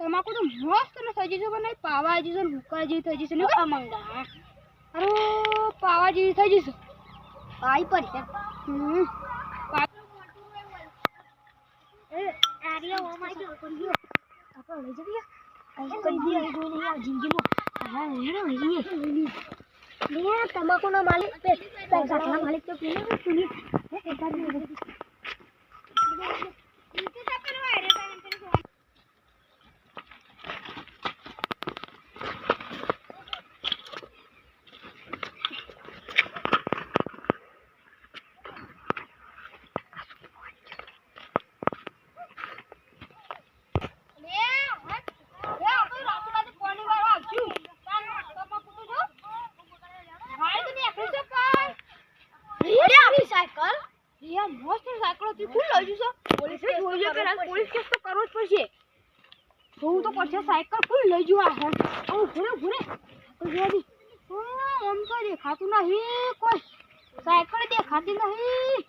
તમાકુ તો મસ્ત ને સજી છે પણ પાવા જેવી છે હુકા જેવી થઈ જશે ને આ મંગા અરે પાવા જેવી થઈ જશે પાઈ પડી છે એ આરિયા ઓ માય ગોડ કોણ ગયો આપણે લઈ જઈએ આ કરી દે જોઈને યાર જિંદગીમાં હા હેરો લઈએ લે તમાકુ ના માલિક પે સાકલા માલિક તો પીને સુની એ કાઢી સાયકલ ફૂલ લઈ જવા હે ઓ ઘરે ઘરે ઓમ તો દેખાતું નહીં કોઈ સાયકલ દેખાતી નહીં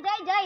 જય જય